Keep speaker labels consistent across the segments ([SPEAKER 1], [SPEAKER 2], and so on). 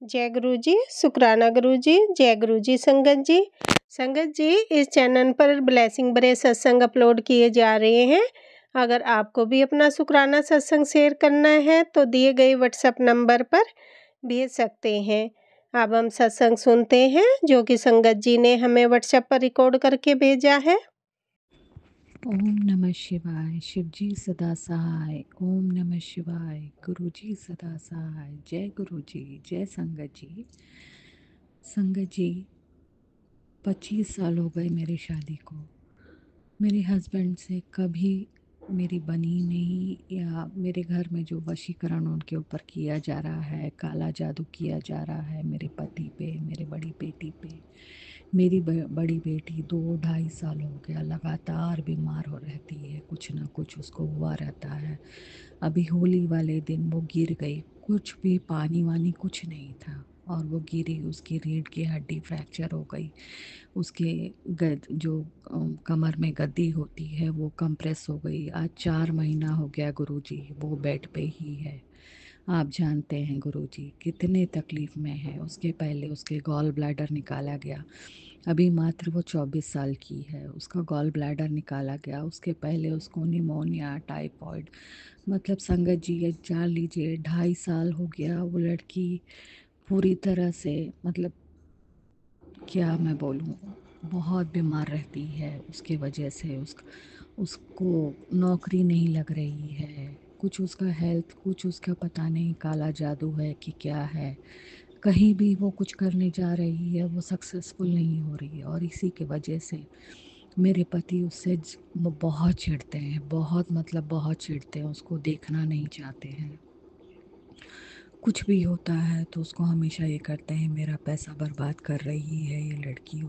[SPEAKER 1] जय गुरु जी, शुक्राना गुरु जी, जय गुरु जी संगत जी। संगत जी, इस चैनल पर ब्लेसिंग भरे सत्संग अपलोड किए जा रहे हैं। अगर आपको भी अपना शुक्राना सत्संग शेयर करना है तो दिए गए व्हाट्सएप नंबर पर भेज सकते हैं। अब हम सत्संग सुनते हैं जो कि संगत जी ने हमें व्हाट्सएप पर रिकॉर्ड करके भेजा है।
[SPEAKER 2] ओम नमः शिवाय। शिवजी सदा सहाय। ओम नमः शिवाय। गुरुजी सदा सहाय। जय गुरुजी, जय संगत जी। संगत जी, 25 साल हो गए मेरी शादी को। मेरे हस्बैंड से कभी मेरी बनी नहीं, या मेरे घर में जो वशीकरण उनके ऊपर किया जा रहा है, काला जादू किया जा रहा है मेरे पति पे, मेरे बड़ी बेटी पे। मेरी बड़ी बेटी 2 ढाई साल हो गया लगातार बीमार हो रहती है, कुछ ना कुछ उसको हुआ रहता है। अभी होली वाले दिन वो गिर गई, कुछ भी पानी वानी कुछ नहीं था और वो गिरी, उसकी रीढ़ की हड्डी फ्रैक्चर हो गई। उसके जो कमर में गद्दी होती है वो कंप्रेस हो गई। आज 4 महीना हो गया गुरुजी, वो बेड पे ही है। आप जानते हैं गुरुजी कितने तकलीफ़ में है। उसके पहले उसके गॉल ब्लैडर निकाला गया। अभी मात्र वो 24 साल की है, उसका गॉल ब्लैडर निकाला गया। उसके पहले उसको निमोनिया, टाइफॉइड, मतलब संगत जी ये जान लीजिए 2.5 साल हो गया। वो लड़की पूरी तरह से, मतलब क्या मैं बोलूँ, बहुत बीमार रहती है। उसके वजह से उसको नौकरी नहीं लग रही है। कुछ उसका हेल्थ, कुछ उसका पता नहीं काला जादू है कि क्या है। कहीं भी वो कुछ करने जा रही है वो सक्सेसफुल नहीं हो रही है, और इसी के वजह से मेरे पति उससे वो बहुत चिढ़ते हैं, बहुत मतलब बहुत चिढ़ते हैं, उसको देखना नहीं चाहते हैं। कुछ भी होता है तो उसको हमेशा ये करते हैं मेरा पैसा बर्बाद कर रही है ये लड़की।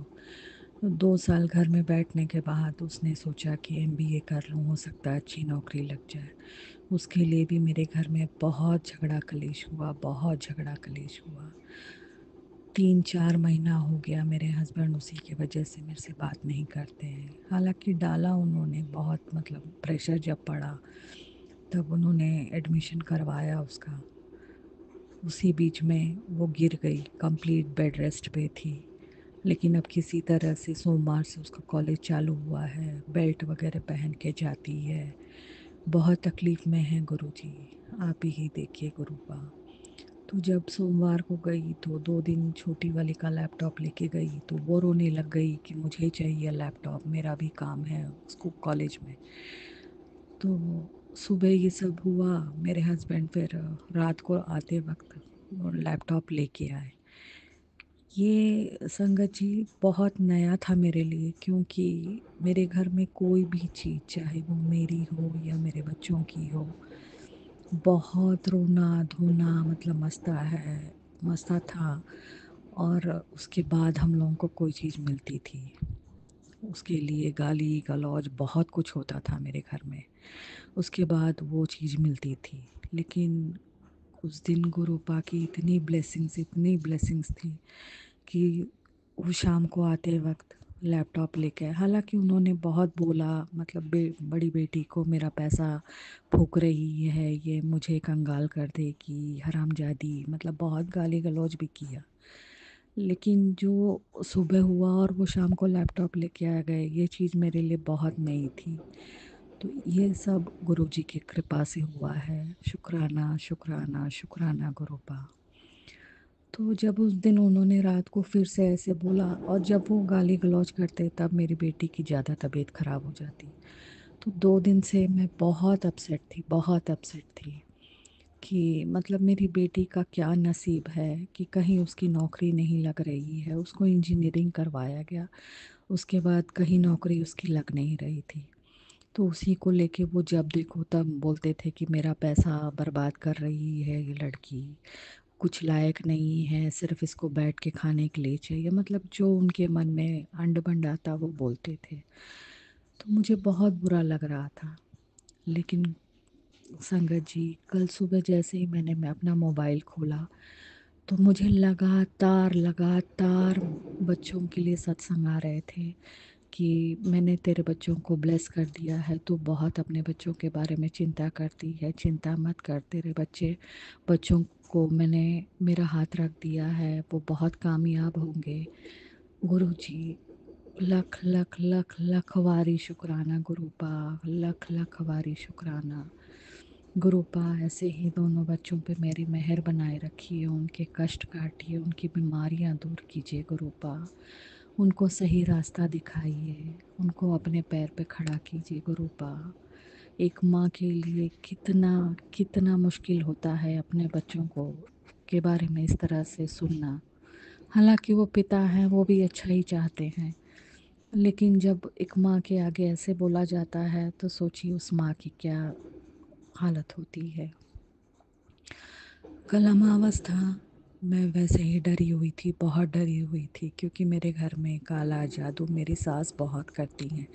[SPEAKER 2] 2 साल घर में बैठने के बाद उसने सोचा कि एमबीए कर लूँ, हो सकता है अच्छी नौकरी लग जाए। उसके लिए भी मेरे घर में बहुत झगड़ा कलेश हुआ, बहुत झगड़ा कलेश हुआ। 3-4 महीना हो गया मेरे हस्बैंड उसी की वजह से मेरे से बात नहीं करते हैं। हालांकि डाला उन्होंने बहुत, मतलब प्रेशर जब पड़ा तब उन्होंने एडमिशन करवाया उसका। उसी बीच में वो गिर गई, कंप्लीट बेड रेस्ट पे थी। लेकिन अब किसी तरह से सोमवार से उसका कॉलेज चालू हुआ है, बेल्ट वगैरह पहन के जाती है। बहुत तकलीफ़ में है गुरुजी, आप ही देखिए गुरुपा। तो जब सोमवार को गई तो 2 दिन छोटी वाली का लैपटॉप लेके गई तो वो रोने लग गई कि मुझे चाहिए लैपटॉप, मेरा भी काम है उसको कॉलेज में। तो सुबह ये सब हुआ। मेरे हस्बैंड फिर रात को आते वक्त वो लैपटॉप लेके आए। ये संगत जी बहुत नया था मेरे लिए, क्योंकि मेरे घर में कोई भी चीज़, चाहे वो मेरी हो या मेरे बच्चों की हो, बहुत रोना धोना मतलब मस्ता था। और उसके बाद हम लोगों को कोई चीज़ मिलती थी, उसके लिए गाली गलौज बहुत कुछ होता था मेरे घर में। उसके बाद वो चीज़ मिलती थी। लेकिन उस दिन गुरुपा की इतनी ब्लेसिंग्स थी कि वो शाम को आते वक्त लैपटॉप लेके आए। हालांकि उन्होंने बहुत बोला, मतलब बड़ी बेटी को मेरा पैसा फूक रही है, ये मुझे कंगाल कर देगी, हरामजादी, मतलब बहुत गाली गलौज भी किया। लेकिन जो सुबह हुआ और वो शाम को लैपटॉप लेके आ गए, ये चीज़ मेरे लिए बहुत नई थी। तो ये सब गुरुजी की कृपा से हुआ है। शुक्राना शुक्राना शुक्राना गुरुपा। तो जब उस दिन उन्होंने रात को फिर से ऐसे बोला, और जब वो गाली गलौज करते तब मेरी बेटी की ज़्यादा तबीयत ख़राब हो जाती। तो 2 दिन से मैं बहुत अपसेट थी, बहुत अपसेट थी कि मतलब मेरी बेटी का क्या नसीब है कि कहीं उसकी नौकरी नहीं लग रही है। उसको इंजीनियरिंग करवाया गया, उसके बाद कहीं नौकरी उसकी लग नहीं रही थी। तो उसी को लेके वो जब देखो तब बोलते थे कि मेरा पैसा बर्बाद कर रही है ये लड़की, कुछ लायक नहीं है, सिर्फ इसको बैठ के खाने के लिए चाहिए, मतलब जो उनके मन में अंड बंड आता वो बोलते थे। तो मुझे बहुत बुरा लग रहा था। लेकिन संगत जी, कल सुबह जैसे ही मैं अपना मोबाइल खोला तो मुझे लगातार लगातार बच्चों के लिए सत्संग आ रहे थे कि मैंने तेरे बच्चों को ब्लेस कर दिया है, तू बहुत अपने बच्चों के बारे में चिंता करती है, चिंता मत कर, तेरे बच्चों को मैंने मेरा हाथ रख दिया है वो बहुत कामयाब होंगे। गुरुजी लख लख लख लख वारी शुक्राना गुरुपा, लख लख वारी शुक्राना गुरुपा। ऐसे ही दोनों बच्चों पे मेरी मेहर बनाए रखिए, उनके कष्ट काटिए, उनकी बीमारियां दूर कीजिए गुरुपा। उनको सही रास्ता दिखाइए, उनको अपने पैर पे खड़ा कीजिए गुरुपा। एक माँ के लिए कितना कितना मुश्किल होता है अपने बच्चों को के बारे में इस तरह से सुनना। हालांकि वो पिता हैं, वो भी अच्छा ही चाहते हैं, लेकिन जब एक माँ के आगे ऐसे बोला जाता है तो सोचिए उस माँ की क्या हालत होती है। कल अमावस था, मैं वैसे ही डरी हुई थी, बहुत डरी हुई थी, क्योंकि मेरे घर में काला जादू मेरी सास बहुत करती हैं।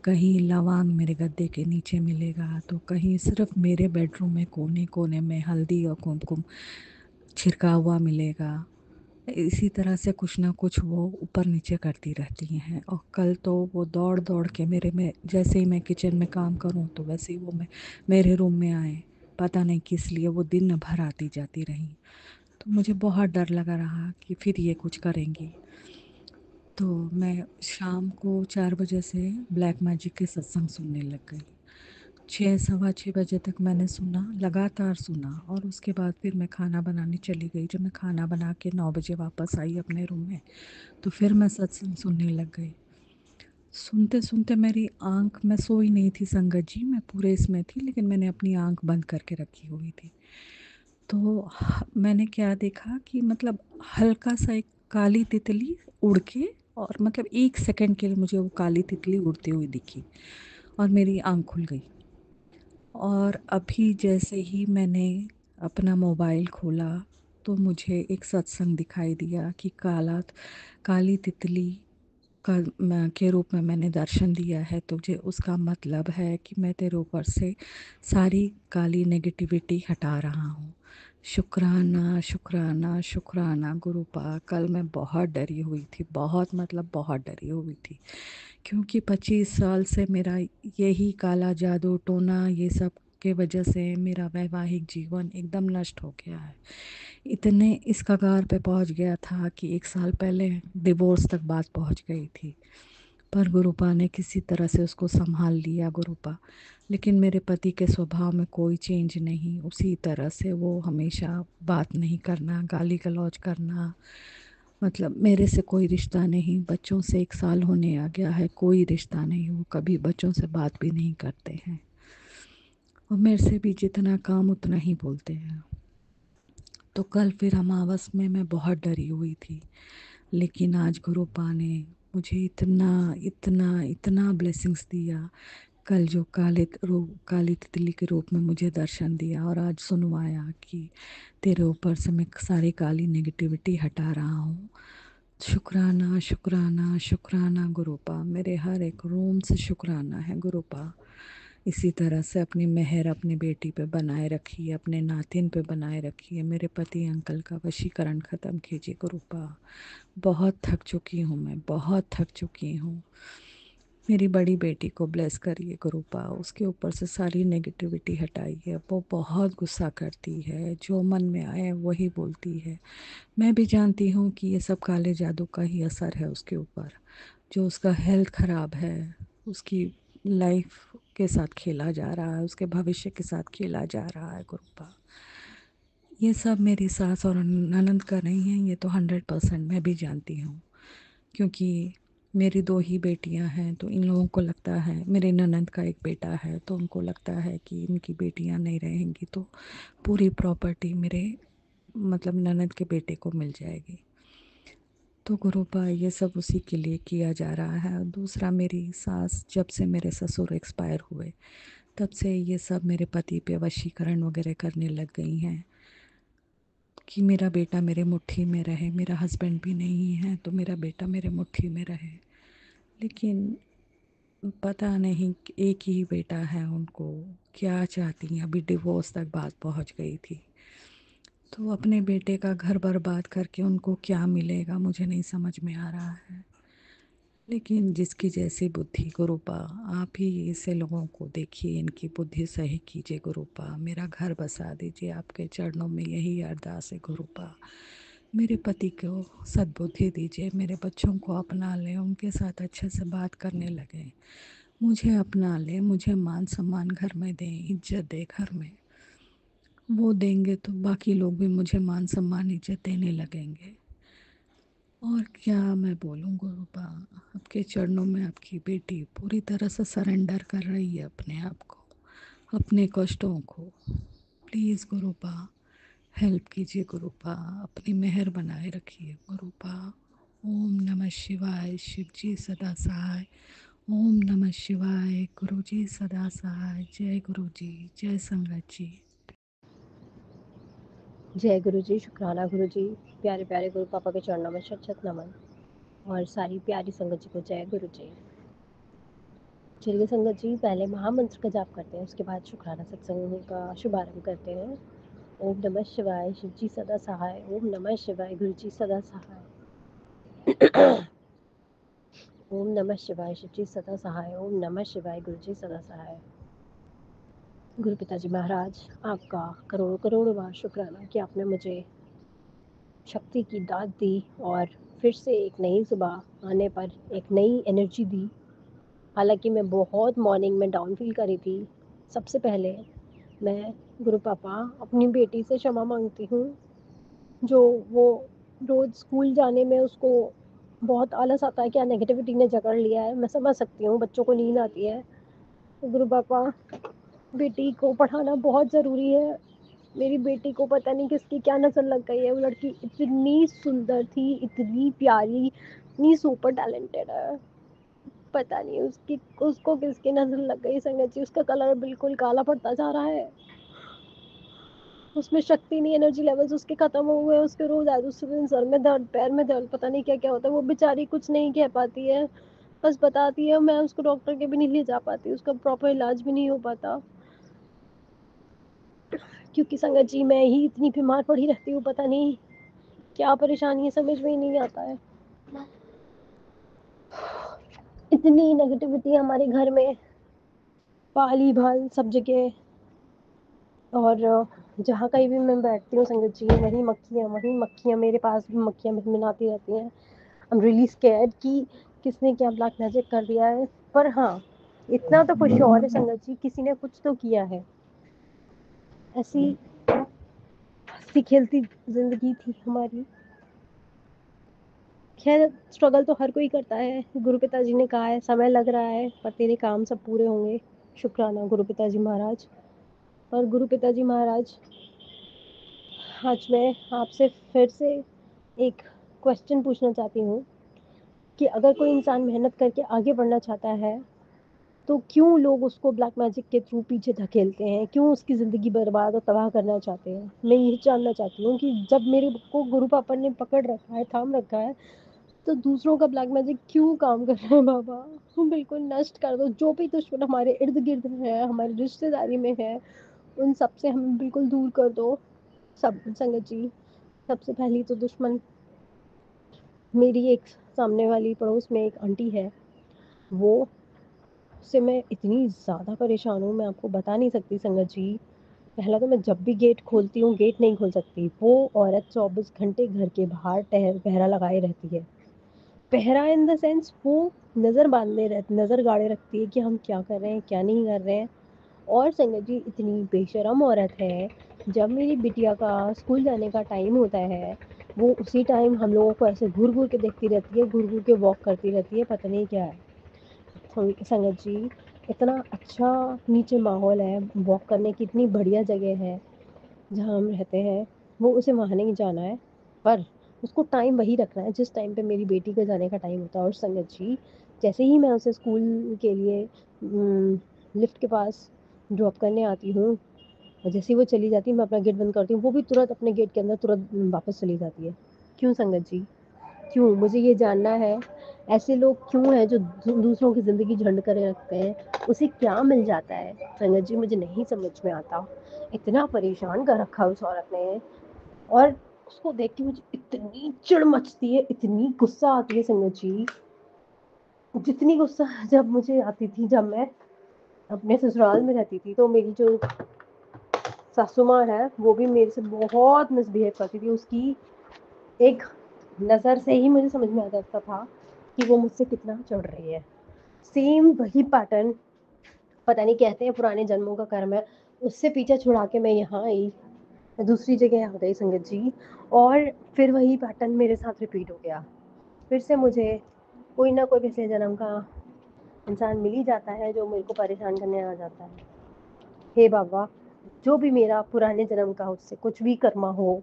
[SPEAKER 2] कहीं लौंग मेरे गद्दे के नीचे मिलेगा, तो कहीं सिर्फ मेरे बेडरूम में कोने कोने में हल्दी और कुमकुम छिड़का हुआ मिलेगा। इसी तरह से कुछ ना कुछ वो ऊपर नीचे करती रहती हैं। और कल तो वो दौड़ दौड़ के मेरे में, जैसे ही मैं किचन में काम करूं तो वैसे ही वो मेरे रूम में आए। पता नहीं किस लिए वो दिन भर आती जाती रही। तो मुझे बहुत डर लगा रहा कि फिर ये कुछ करेंगी। तो मैं शाम को 4 बजे से ब्लैक मैजिक के सत्संग सुनने लग गई। 6 सवा 6 बजे तक मैंने सुना, लगातार सुना, और उसके बाद फिर मैं खाना बनाने चली गई। जब मैं खाना बना के 9 बजे वापस आई अपने रूम में, तो फिर मैं सत्संग सुनने लग गई। सुनते सुनते मेरी आंख, मैं सोई नहीं थी संगत जी, मैं पूरे इसमें थी, लेकिन मैंने अपनी आंख बंद करके रखी हुई थी। तो मैंने क्या देखा कि मतलब हल्का सा एक काली तितली उड़ के, और मतलब 1 सेकंड के लिए मुझे वो काली तितली उड़ती हुई दिखी और मेरी आंख खुल गई। और अभी जैसे ही मैंने अपना मोबाइल खोला तो मुझे एक सत्संग दिखाई दिया कि काली तितली के रूप में मैंने दर्शन दिया है तुझे। उसका मतलब है कि मैं तेरे ऊपर से सारी काली नेगेटिविटी हटा रहा हूँ। शुक्राना शुक्राना शुक्राना गुरुपा। कल मैं बहुत डरी हुई थी, बहुत मतलब बहुत डरी हुई थी, क्योंकि 25 साल से मेरा यही काला जादू टोना ये सब के वजह से मेरा वैवाहिक जीवन एकदम नष्ट हो गया है। इतने इस कगार पे पहुंच गया था कि 1 साल पहले डिवोर्स तक बात पहुंच गई थी। पर गुरुपा ने किसी तरह से उसको संभाल लिया गुरुपा। लेकिन मेरे पति के स्वभाव में कोई चेंज नहीं, उसी तरह से वो हमेशा बात नहीं करना, गाली गलौज करना, मतलब मेरे से कोई रिश्ता नहीं। बच्चों से 1 साल होने आ गया है, कोई रिश्ता नहीं, वो कभी बच्चों से बात भी नहीं करते हैं, और मेरे से भी जितना काम उतना ही बोलते हैं। तो कल फिर अमावस में मैं बहुत डरी हुई थी, लेकिन आज गुरुपा ने मुझे इतना इतना इतना ब्लेसिंग्स दिया। कल जो काली तितली के रूप में मुझे दर्शन दिया, और आज सुनवाया कि तेरे ऊपर से मैं सारी काली नेगेटिविटी हटा रहा हूँ। शुक्राना शुक्राना शुक्राना गुरुपा। मेरे हर एक रूम से शुक्राना है गुरुपा। इसी तरह से अपनी मेहर अपनी बेटी पे बनाए रखिए, अपने नातिन पे बनाए रखिए। मेरे पति अंकल का वशीकरण ख़त्म कीजिए गुरुपा। बहुत थक चुकी हूँ मैं, बहुत थक चुकी हूँ। मेरी बड़ी बेटी को ब्लेस करिए गुरुपा, उसके ऊपर से सारी नेगेटिविटी हटाइए। वो बहुत गुस्सा करती है, जो मन में आए वही बोलती है। मैं भी जानती हूँ कि ये सब काले जादू का ही असर है उसके ऊपर। जो उसका हेल्थ ख़राब है, उसकी लाइफ के साथ खेला जा रहा है, उसके भविष्य के साथ खेला जा रहा है गुरुपा। ये सब मेरी सास और ननंद का नहीं है, ये तो 100% मैं भी जानती हूँ, क्योंकि मेरी 2 ही बेटियां हैं। तो इन लोगों को लगता है, मेरे ननंद का एक बेटा है, तो उनको लगता है कि इनकी बेटियां नहीं रहेंगी तो पूरी प्रॉपर्टी मेरे मतलब ननंद के बेटे को मिल जाएगी। तो गुरुपा ये सब उसी के लिए किया जा रहा है। और दूसरा, मेरी सास जब से मेरे ससुर एक्सपायर हुए तब से ये सब मेरे पति पे वशीकरण वगैरह करने लग गई हैं कि मेरा बेटा मेरे मुट्ठी में रहे। मेरा हस्बैंड भी नहीं है तो मेरा बेटा मेरे मुट्ठी में रहे। लेकिन पता नहीं कि एक ही बेटा है, उनको क्या चाहती हैं। अभी डिवोर्स तक बात पहुंच गई थी, तो अपने बेटे का घर बर्बाद करके उनको क्या मिलेगा, मुझे नहीं समझ में आ रहा है। लेकिन जिसकी जैसी बुद्धि गुरुपा, आप ही ऐसे लोगों को देखिए, इनकी बुद्धि सही कीजिए गुरुपा। मेरा घर बसा दीजिए, आपके चरणों में यही अरदास है गुरुपा। मेरे पति को सद्बुद्धि दीजिए, मेरे बच्चों को अपना लें, उनके साथ अच्छे से बात करने लगें, मुझे अपना लें, मुझे मान सम्मान घर में दें, इज्जत दें घर में। वो देंगे तो बाकी लोग भी मुझे मान सम्मान इज्जत देने लगेंगे। और क्या मैं बोलूँ गुरुपा, आपके चरणों में आपकी बेटी पूरी तरह से सरेंडर कर रही है अपने आप को, अपने कष्टों को। प्लीज़ गुरुपा हेल्प कीजिए गुरुपा, अपनी मेहर बनाए रखिए गुरुपा। ओम नमः शिवाय, शिव जी सदा सहाय। ओम नमः शिवाय, गुरु जी सदा सहाय। जय गुरु जी, जय संगत जी।
[SPEAKER 3] जय गुरु जी, शुक्राना गुरु जी। प्यारे प्यारे गुरु पापा के चरणों में शत शत नमन, और सारी प्यारी संगत जी को जय गुरु जी। चलिए संगत जी, पहले महामंत्र का जाप करते हैं, उसके बाद शुक्राना सत्संग का शुभारंभ करते हैं। ओम नमः शिवाय, शिव जी सदा सहाय। ओम नमः शिवाय, गुरु जी सदा सहाय। ओम नमः शिवाय, शिव जी सदा सहाय। ओम नमः शिवाय, गुरु जी सदा सहाय। गुरु पिताजी महाराज, आपका करोड़ों करोड़ों बार शुक्राना कि आपने मुझे शक्ति की दात दी और फिर से एक नई सुबह आने पर एक नई एनर्जी दी। हालांकि मैं बहुत मॉर्निंग में डाउन फील करी थी। सबसे पहले मैं गुरु पापा अपनी बेटी से क्षमा मांगती हूँ, जो वो रोज़ स्कूल जाने में उसको बहुत आलस आता है, क्या नेगेटिविटी ने जकड़ लिया है। मैं समझ सकती हूँ, बच्चों को नींद आती है। तो गुरु पापा, बेटी को पढ़ाना बहुत ज़रूरी है। मेरी बेटी को पता नहीं किसकी क्या नज़र लग गई है। वो लड़की इतनी सुंदर थी, इतनी प्यारी, इतनी सुपर टैलेंटेड है। पता नहीं उसको किसकी नज़र लग गई संगत जी। उसका कलर बिल्कुल काला पड़ता जा रहा है, उसमें शक्ति नहीं, एनर्जी लेवल्स उसके खत्म हो गए। उसके रोज आज उसके दिन सर में दर्द, पैर में दर्द, पता नहीं क्या क्या होता है। वो बेचारी कुछ नहीं कह पाती है, बस बताती है। मैं उसको डॉक्टर के भी नहीं ले जा पाती, उसका प्रॉपर इलाज भी नहीं हो पाता, क्योंकि संगत जी मैं ही इतनी बीमार पड़ी रहती हूँ। पता नहीं क्या परेशानी है, समझ में ही नहीं आता है। इतनी नेगेटिविटी हमारे घर में, पाली भाल सब जगह, और जहाँ कहीं भी मैं बैठती हूँ संगत जी, वही मक्खियाँ मेरे पास भी मक्खियाँ भिनभिनाती रहती हैं। आई एम रियली स्कैर्ड कि किसने क्या ब्लैक मैजिक कर दिया है। पर हाँ, इतना तो कुछ और है संगत जी, किसी ने कुछ तो किया है। ऐसी हंसी खेलती जिंदगी थी हमारी। खैर, स्ट्रगल तो हर कोई करता है। गुरु पिताजी ने कहा है समय लग रहा है, पर तेरे काम सब पूरे होंगे। शुक्राना गुरु पिताजी महाराज। और गुरु पिताजी महाराज, आज मैं आपसे फिर से एक क्वेश्चन पूछना चाहती हूँ कि अगर कोई इंसान मेहनत करके आगे बढ़ना चाहता है, तो क्यों लोग उसको ब्लैक मैजिक के थ्रू पीछे धकेलते हैं? क्यों उसकी ज़िंदगी बर्बाद और तबाह करना चाहते हैं? मैं ये जानना चाहती हूँ कि जब मेरे को गुरु पापा ने पकड़ रखा है, थाम रखा है, तो दूसरों का ब्लैक मैजिक क्यों काम कर रहा है बाबा? बिल्कुल नष्ट कर दो। जो भी दुश्मन हमारे इर्द गिर्द है, हमारी रिश्तेदारी में है, उन सब से हमें बिल्कुल दूर कर दो। सब संगत जी, सबसे पहली तो दुश्मन मेरी एक सामने वाली पड़ोस में एक आंटी है। वो से मैं इतनी ज़्यादा परेशान हूँ, मैं आपको बता नहीं सकती संगत जी। पहला तो मैं जब भी गेट खोलती हूँ, गेट नहीं खोल सकती। वो औरत 24 घंटे घर के बाहर पहरा लगाए रहती है। पहरा इन द सेंस, वो नज़र गाड़े रखती है कि हम क्या कर रहे हैं, क्या नहीं कर रहे हैं। और संगत जी, इतनी बेशरम औरत है, जब मेरी बिटिया का स्कूल जाने का टाइम होता है, वो उसी टाइम हम लोगों को ऐसे घूर घूर के देखती रहती है, घूर घूर के वॉक करती रहती है, पता नहीं क्या है। संगत जी, इतना अच्छा नीचे माहौल है, वॉक करने की इतनी बढ़िया जगह है जहाँ हम रहते हैं, वो उसे वहाँ नहीं जाना है। पर उसको टाइम वही रखना है जिस टाइम पे मेरी बेटी का जाने का टाइम होता है। और संगत जी, जैसे ही मैं उसे स्कूल के लिए लिफ्ट के पास ड्रॉप करने आती हूँ, और जैसे ही वो चली जाती है, मैं अपना गेट बंद करती हूँ, वो भी तुरंत अपने गेट के अंदर तुरंत वापस चली जाती है। क्यों संगत जी? क्यों? मुझे ये जानना है। ऐसे लोग क्यों हैं जो दूसरों की ज़िंदगी झंड करे रखते हैं? उसे क्या मिल जाता है संगत जी? मुझे नहीं समझ में आता। इतना परेशान कर रखा है उस औरत ने, और उसको देख के मुझे इतनी चिढ़ मचती है, इतनी गुस्सा आती है संगत जी। जितनी गुस्सा जब मुझे आती थी, जब मैं अपने ससुराल में रहती थी, तो मेरी जो सासू माँ है वो भी मेरे से बहुत मिसबिहेव करती थी। उसकी एक नज़र से ही मुझे समझ में आ जाता था कि वो मुझसे कितना चिढ़ रही है। सेम वही पैटर्न, पता नहीं कहते हैं पुराने जन्मों का कर्म है, उससे पीछा छुड़ा के मैं यहाँ आई, मैं दूसरी जगह आ गई संगत जी, और फिर वही पैटर्न मेरे साथ रिपीट हो गया। फिर से मुझे कोई ना कोई पिछले जन्म का इंसान मिल ही जाता है जो मेरे को परेशान करने आ जाता है। हे बाबा, जो भी मेरा पुराने जन्म का उससे कुछ भी कर्मा हो,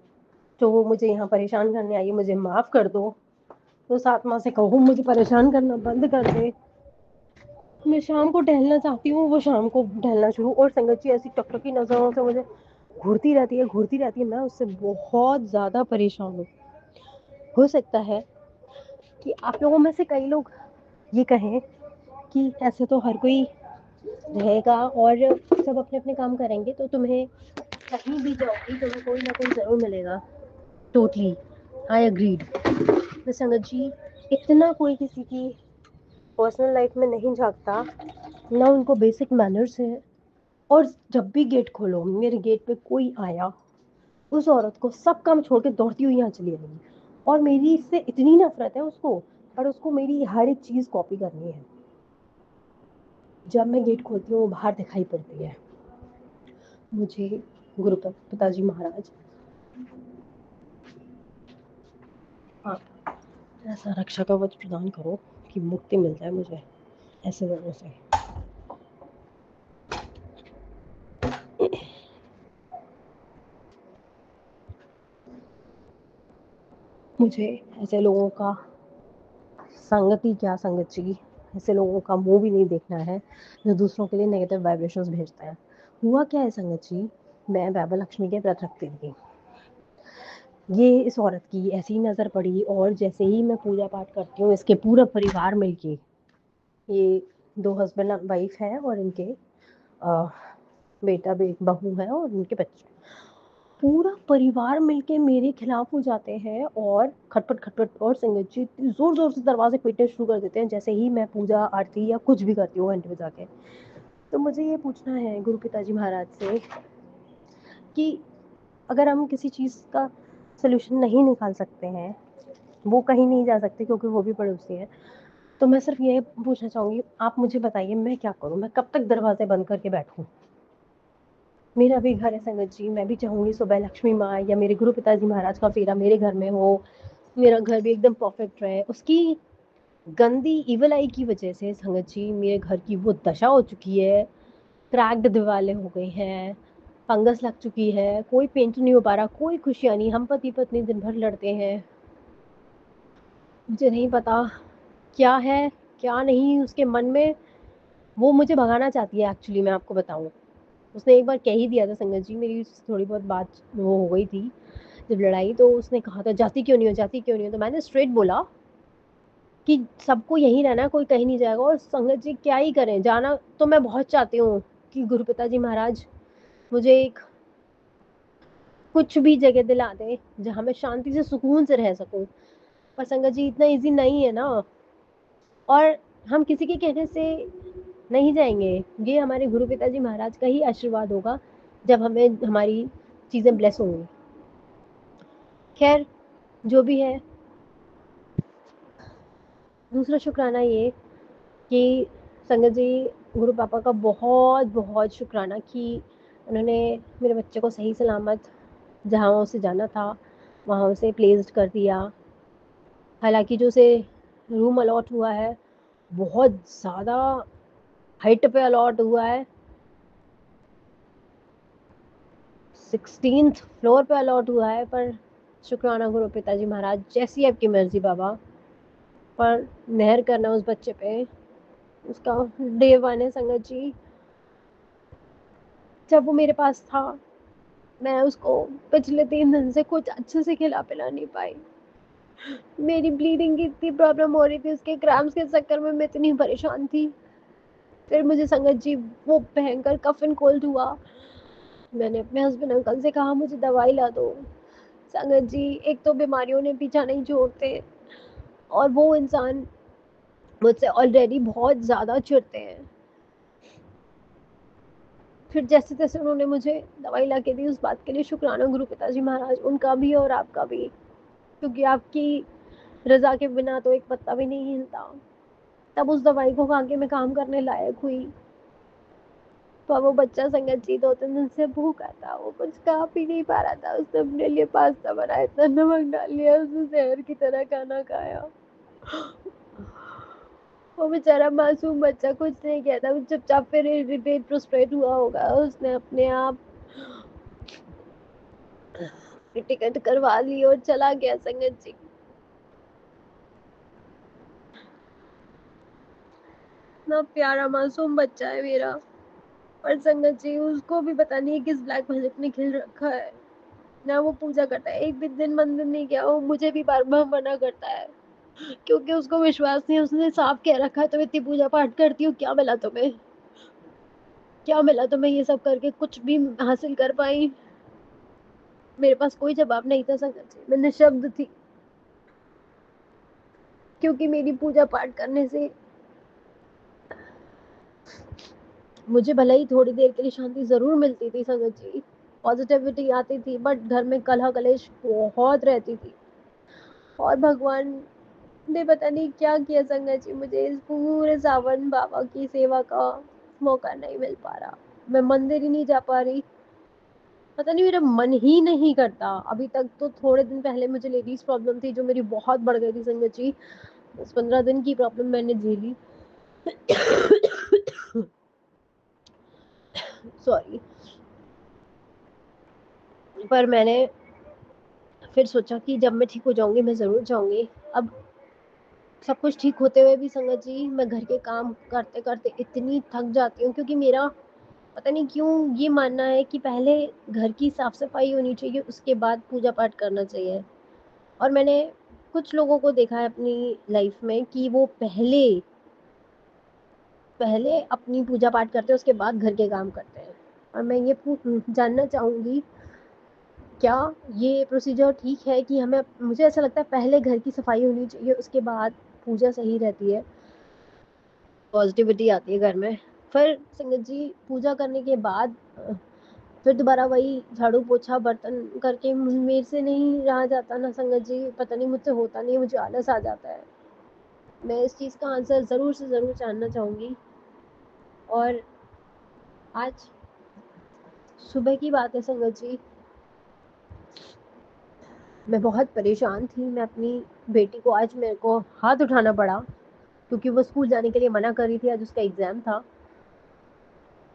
[SPEAKER 3] जो वो मुझे यहाँ परेशान करने आई है, मुझे माफ़ कर दो। तो उस आत्मा से कहूँ मुझे परेशान करना बंद कर दे। मैं शाम को टहलना चाहती हूँ, वो शाम को टहलना शुरू, और संगत जी ऐसी टकटकी नज़रों से मुझे घूरती रहती है। मैं उससे बहुत ज़्यादा परेशान हूँ। हो सकता है कि आप लोगों में से कई लोग ये कहें कि ऐसे तो हर कोई रहेगा और सब अपने अपने काम करेंगे, तो तुम्हें कहीं भी जाओगी तुम्हें कोई ना कोई ज़रूर मिलेगा। Totally I agreed. संगत जी, इतना कोई किसी की पर्सनल लाइफ में नहीं झांकता, ना उनको बेसिक मैनर्स है। और जब भी गेट खोलो, मेरे गेट पे कोई आया, उस औरत को सब काम छोड़ के दौड़ती हुई यहाँ चली आएगी। और मेरी इससे इतनी नफरत है उसको, पर उसको मेरी हर एक चीज़ कॉपी करनी है। जब मैं गेट खोलती हूँ वो बाहर दिखाई पड़ती है। मुझे गुरु पिताजी महाराज हाँ ऐसा रक्षा कवच प्रदान करो कि मुक्ति मिल जाए मुझे ऐसे लोगों से। मुझे ऐसे लोगों का संगति क्या संगत जी, ऐसे लोगों का मुंह भी नहीं देखना है जो दूसरों के लिए नेगेटिव वाइब्रेशंस भेजते हैं। हुआ क्या है संगत जी, मैं बाबा लक्ष्मी के व्रत रखती थी। ये इस औरत की ऐसी ही नज़र पड़ी, और जैसे ही मैं पूजा पाठ करती हूँ, इसके पूरा परिवार मिलके, ये 2 हस्बैंड वाइफ है और इनके बेटा बहू है और उनके बच्चे, पूरा परिवार मिलके मेरे खिलाफ हो जाते हैं और खटपट खटपट और संगत जी जोर जोर से दरवाजे पीटने शुरू कर देते हैं जैसे ही मैं पूजा आरती या कुछ भी करती हूँ घंटे बजा के। तो मुझे ये पूछना है गुरु पिताजी महाराज से कि अगर हम किसी चीज़ का सोल्यूशन नहीं निकाल सकते हैं, वो कहीं नहीं जा सकते क्योंकि वो भी पड़ोसी है, तो मैं सिर्फ ये पूछना चाहूँगी, आप मुझे बताइए मैं क्या करूँ, मैं कब तक दरवाजे बंद करके बैठूँ? मेरा भी घर है संगत जी, मैं भी चाहूँगी सुबह लक्ष्मी माँ या मेरे गुरु पिताजी महाराज का फेरा मेरे घर में हो, मेरा घर भी एकदम परफेक्ट रहे। उसकी गंदी इवल आई की वजह से संगत जी मेरे घर की वो दशा हो चुकी है, क्रैक्ड दीवारें हो गई हैं, फंगस लग चुकी है, कोई पेंट नहीं हो पा रहा, कोई खुशियाँ नहीं, हम पति पत्नी दिन भर लड़ते हैं। मुझे नहीं पता क्या है क्या नहीं उसके मन में, वो मुझे भगाना चाहती है एक्चुअली, मैं आपको बताऊं। उसने एक बार कह ही दिया था संगत जी, मेरी थोड़ी बहुत बात वो हो गई थी जब लड़ाई, तो उसने कहा था जाती क्यों नहीं हो, जाती क्यों नहीं हो। तो मैंने स्ट्रेट बोला कि सबको यहीं रहना है, कोई कहीं नहीं जाएगा। और संगत जी क्या ही करें, जाना तो मैं बहुत चाहती हूँ कि गुरु पिताजी महाराज मुझे एक कुछ भी जगह दिला दे जहाँ मैं शांति से सुकून से रह सकूं, पर संगत जी इतना इजी नहीं है ना। और हम किसी के कहने से नहीं जाएंगे, ये हमारे गुरु पिताजी महाराज का ही आशीर्वाद होगा जब हमें हमारी चीज़ें ब्लेस होंगी। खैर जो भी है, दूसरा शुक्राना ये कि संगत जी गुरु पापा का बहुत बहुत शुक्राना कि उन्होंने मेरे बच्चे को सही सलामत जहाँ उसे जाना था वहाँ उसे प्लेस्ड कर दिया। हालांकि जो उसे रूम अलॉट हुआ है बहुत ज़्यादा हाइट पे अलॉट हुआ है, 16th फ्लोर पे अलॉट हुआ है, पर शुक्राना गुरु पिताजी महाराज, जैसी आपकी मर्जी बाबा, पर मेहर करना उस बच्चे पे। उसका डे 1 है संगत जी, जब वो मेरे पास था मैं उसको पिछले 3 दिन से कुछ अच्छे से खिला पिला नहीं पाई। मेरी ब्लीडिंग की इतनी प्रॉब्लम हो रही थी, उसके क्रैम्प्स के चक्कर में मैं इतनी परेशान थी। फिर मुझे संगत जी वो भयंकर कफ एंड कोल्ड हुआ, मैंने अपने हस्बैंड अंकल से कहा मुझे दवाई ला दो। संगत जी एक तो बीमारियों ने पीछा नहीं छोड़ते, और वो इंसान मुझसे ऑलरेडी बहुत ज़्यादा चिढ़ते हैं। फिर जैसे तैसे उन्होंने मुझे दवाई ला के दी, उस बात के लिए शुक्राना गुरु पिताजी महाराज, उनका भी और आपका भी, क्योंकि आपकी रजा के बिना तो एक पत्ता भी नहीं हिलता। तब उस दवाई को खा के मैं काम करने लायक हुई। तो वो बच्चा संगत जी 2-3 दिन से भूखा था, वो कुछ खा पी नहीं पा रहा था। उसने अपने लिए पास्ता बनाया, इतना नमक डाल लिया, उसने जहर की तरह खाना खाया। वो बेचारा मासूम बच्चा कुछ नहीं कहता, वो चुपचाप फिर इरिटेट फ्रस्ट्रेट हुआ होगा। उसने अपने आप टिकट करवा ली और चला गया संगत जी। इतना प्यारा मासूम बच्चा है मेरा, और संगत जी उसको भी पता नहीं किस ब्लैक मैजिक ने खिल रखा है ना। वो पूजा करता है, एक भी दिन मंदिर नहीं गया, वो मुझे भी बार बार मना करता है, क्योंकि उसको विश्वास नहीं। उसने साफ कह रखा है, तुम इतनी पूजा पाठ करती हो, क्या मिला तुम्हें? क्या मिला तुम्हें ये सब करके? कुछ भी हासिल कर पाई? मेरे पास कोई जवाब नहीं था संगत जी, मैं निशब्द थी, क्योंकि मेरी पूजा पाठ करने से मुझे भले ही थोड़ी देर के लिए शांति जरूर मिलती थी संगत जी, पॉजिटिविटी आती थी, बट घर में कलह कलेश बहुत रहती थी। और भगवान ने पता नहीं क्या किया संगत जी, मुझे इस पूरे सावन बाबा की सेवा का मौका नहीं मिल पा रहा। मैं मंदिर ही नहीं जा पा रही, पता नहीं मेरा मन ही नहीं करता। अभी तक तो थोड़े दिन पहले मुझे लेडीज प्रॉब्लम थी, जो मेरी बहुत बढ़ गई थी संगत जी। 10-15 दिन की प्रॉब्लम मैंने झेली। सॉरी। पर मैंने फिर सोचा कि जब मैं ठीक हो जाऊंगी मैं जरूर जाऊंगी। अब सब कुछ ठीक होते हुए भी संगत जी, मैं घर के काम करते करते इतनी थक जाती हूँ, क्योंकि मेरा पता नहीं क्यों ये मानना है कि पहले घर की साफ सफाई होनी चाहिए, उसके बाद पूजा पाठ करना चाहिए। और मैंने कुछ लोगों को देखा है अपनी लाइफ में कि वो पहले पहले अपनी पूजा पाठ करते हैं, उसके बाद घर के काम करते हैं। और मैं ये जानना चाहूंगी, क्या ये प्रोसीजर ठीक है कि हमें, मुझे ऐसा लगता है पहले घर की सफाई होनी चाहिए, उसके बाद पूजा सही रहती है, पॉजिटिविटी आती है घर में। फिर संगत जी पूजा करने के बाद फिर दोबारा वही झाड़ू पोछा बर्तन करके मेरे से नहीं रहा जाता ना संगत जी, पता नहीं मुझसे होता नहीं, मुझे आलस आ जाता है। मैं इस चीज़ का आंसर ज़रूर से ज़रूर जानना चाहूँगी। और आज सुबह की बात है संगत जी, मैं बहुत परेशान थी। मैं अपनी बेटी को, आज मेरे को हाथ उठाना पड़ा, क्योंकि वो स्कूल जाने के लिए मना कर रही थी, आज उसका एग्ज़ाम था।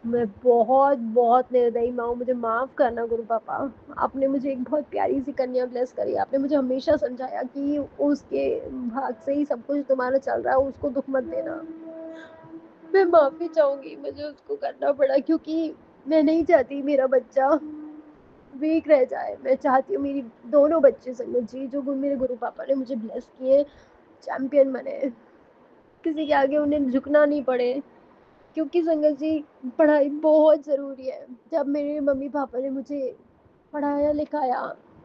[SPEAKER 3] मैं बहुत बहुत निर्दयी माँ हूँ, मुझे माफ़ करना गुरु पापा। आपने मुझे एक बहुत प्यारी सी कन्या ब्लेस करी, आपने मुझे हमेशा समझाया कि उसके भाग से ही सब कुछ तुम्हारा चल रहा है, उसको दुख मत देना। मैं माफ़ी चाहूँगी, मुझे उसको करना पड़ा, क्योंकि मैं नहीं चाहती मेरा बच्चा वीक रह जाए। मैं चाहती हूँ मेरी दोनों बच्चे संगत जी, जो मेरे गुरु पापा ने मुझे ब्लेस किए, चैंपियन बने, किसी के आगे उन्हें झुकना नहीं पड़े। क्योंकि संगत जी पढ़ाई बहुत ज़रूरी है। जब मेरे मम्मी पापा ने मुझे पढ़ाया लिखाया,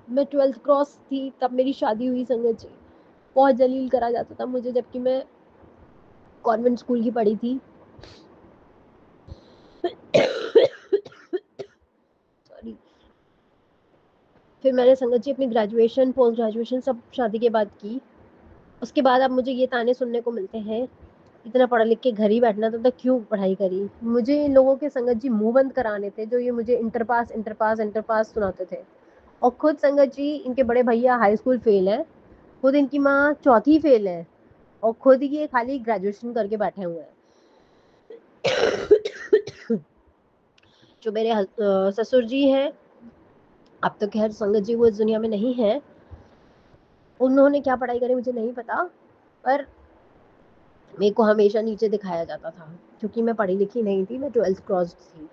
[SPEAKER 3] मैं 12th क्रॉस थी तब मेरी शादी हुई संगत जी। बहुत जलील करा जाता था मुझे, जबकि मैं कॉन्वेंट स्कूल की पढ़ी थी। सॉरी। फिर मैंने संगत जी अपनी ग्रेजुएशन पोस्ट ग्रेजुएशन सब शादी के बाद की। उसके बाद अब मुझे ये ताने सुनने को मिलते हैं, इतना पढ़ लिख के घर ही बैठना था तो क्यों पढ़ाई करी। मुझे इन लोगों के संगत जी मुंह बंद कराने थे, जो ये मुझे inter pass inter pass inter pass सुनाते थे। और खुद संगत जी इनके बड़े भैया हाई स्कूल फेल है, खुद इनकी माँ चौथी फेल है, और खुद ये खाली ग्रेजुएशन करके बैठे हुए हैं। जो मेरे ससुर जी हैं, अब तो खैर संगत जी वो इस दुनिया में नहीं है, उन्होंने क्या पढ़ाई करी मुझे नहीं पता, पर मेरे को हमेशा नीचे दिखाया जाता था, क्योंकि मैं पढ़ी लिखी नहीं थी, मैं 12th क्रॉस थी।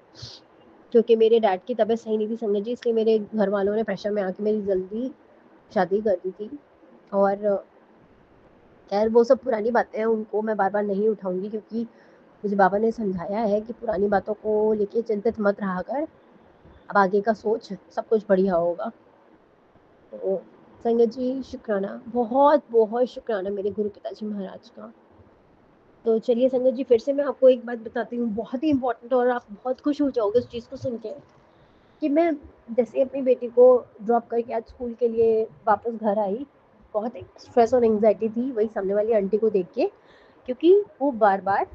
[SPEAKER 3] क्योंकि मेरे डैड की तबीयत सही नहीं थी संगत जी, इसलिए मेरे घर वालों ने प्रेशर में आके मेरी जल्दी शादी कर दी थी। और खैर वो सब पुरानी बातें हैं, उनको मैं बार बार नहीं उठाऊंगी, क्योंकि मुझे बाबा ने समझाया है कि पुरानी बातों को लेके चिंतित मत रहा कर, अब आगे का सोच, सब कुछ बढ़िया होगा। तो संगत जी शुक्राना, बहुत बहुत शुक्राना मेरे गुरु पिताजी महाराज का। तो चलिए संगत जी, फिर से मैं आपको एक बात बताती हूँ, बहुत ही इम्पोर्टेंट, और आप बहुत खुश हो जाओगे उस चीज़ को सुन के, कि मैं जैसे अपनी बेटी को ड्रॉप करके आज स्कूल के लिए वापस घर आई, बहुत एक स्ट्रेस और एंग्जाइटी थी वही सामने वाली आंटी को देख के, क्योंकि वो बार बार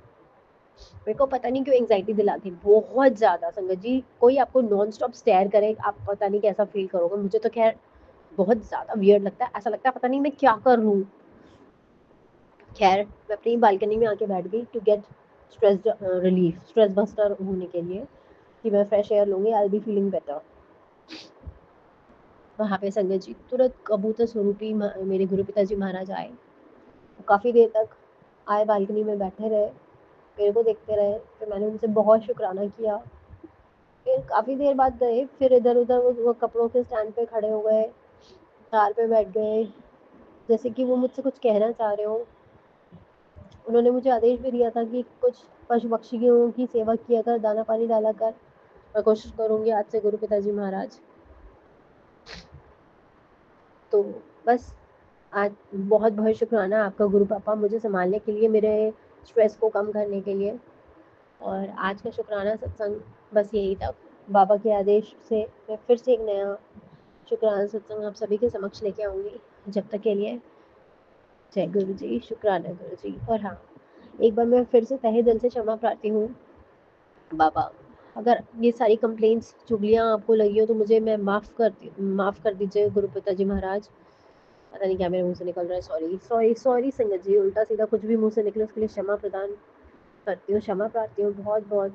[SPEAKER 3] मेरे को पता नहीं क्यों एंग्जाइटी दिलाती, बहुत ज़्यादा संगत जी। कोई आपको नॉन स्टॉप स्टेयर करे, आप पता नहीं कैसा फील करोगे। मुझे तो खैर बहुत ज़्यादा वियर्ड लगता है, ऐसा लगता है पता नहीं मैं क्या कर लूँ। खैर मैं अपनी बालकनी में आके बैठ गई to get stress relief, stress buster होने के लिए, कि मैं फ्रेश एयर लूँगी, आई बी फीलिंग बेटर। वहाँ पे संगत जी तुरंत कबूतर स्वरूपी मेरे गुरु पिताजी महाराज आए। काफ़ी देर तक आए, बालकनी में बैठे रहे, मेरे को देखते रहे, फिर मैंने उनसे बहुत शुक्राना किया। फिर काफ़ी देर बाद गए, फिर इधर उधर वो कपड़ों के स्टैंड पे खड़े हो गए, कार पे बैठ गए, जैसे कि वो मुझसे कुछ कहना चाह रहे हो। उन्होंने मुझे आदेश भी दिया था कि कुछ पशु पक्षियों की सेवा किया कर, दाना पानी डाला कर। मैं कोशिश करूँगी आज से गुरु पिताजी महाराज। तो बस आज बहुत बहुत शुक्राना आपका गुरु पापा, मुझे संभालने के लिए, मेरे स्ट्रेस को कम करने के लिए। और आज का शुक्राना सत्संग बस यही था। बाबा के आदेश से मैं फिर से एक नया शुक्राना सत्संग आप सभी के समक्ष लेके आऊँगी। जब तक के लिए जय गुरु जी, शुक्राना गुरु जी। और हाँ, एक बार मैं फिर से तहे दिल से क्षमा प्रार्थी हूँ बाबा, अगर ये सारी कंप्लेंट्स चुगलियाँ आपको लगी हो तो मुझे मैं माफ़ कर दीजिए गुरु पिताजी महाराज। पता नहीं क्या मेरे मुँह से निकल रहा है, सॉरी सॉरी सॉरी संगत जी, उल्टा सीधा कुछ भी मुँह से निकले उसके लिए क्षमा प्रदान करती हूँ, क्षमा प्रार्थी हूँ बहुत बहुत।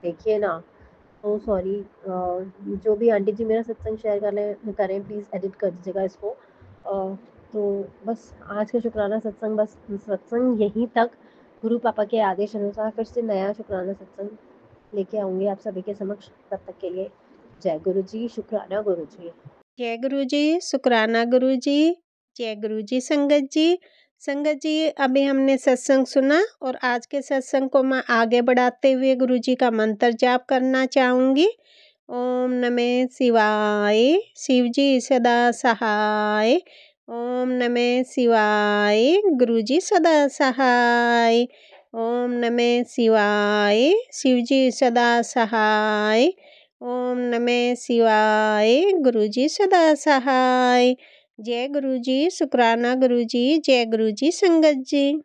[SPEAKER 3] देखिए ना, ओह सॉरी, जो भी आंटी जी मेरा सत्संग शेयर करें प्लीज़ एडिट कर दीजिएगा इसको। तो बस आज का शुक्राना सत्संग, बस सत्संग यहीं तक। गुरु पापा के आदेश अनुसार फिर से नया शुक्राना सत्संग लेके आऊँगी आप सभी के समक्ष। तब तक के लिए जय गुरु जी, शुक्राना गुरु जी।
[SPEAKER 1] जय गुरु जी, शुक्राना गुरु जी, जय गुरु जी संगत जी। संगत जी, अभी हमने सत्संग सुना और आज के सत्संग को मैं आगे बढ़ाते हुए गुरु जी का मंत्र जाप करना चाहूँगी। ओम नमः शिवाय, शिव जी सदा सहाय। ओम नमः शिवाय, गुरु जी सदा सहाय। ओम नमः शिवाय, शिव जी सदा सहाय। ओम नमः शिवाय, गुरु जी सदा सहाय। जय गुरु जी, शुक्राना गुरु जी, जय गुरु जी संगत जी।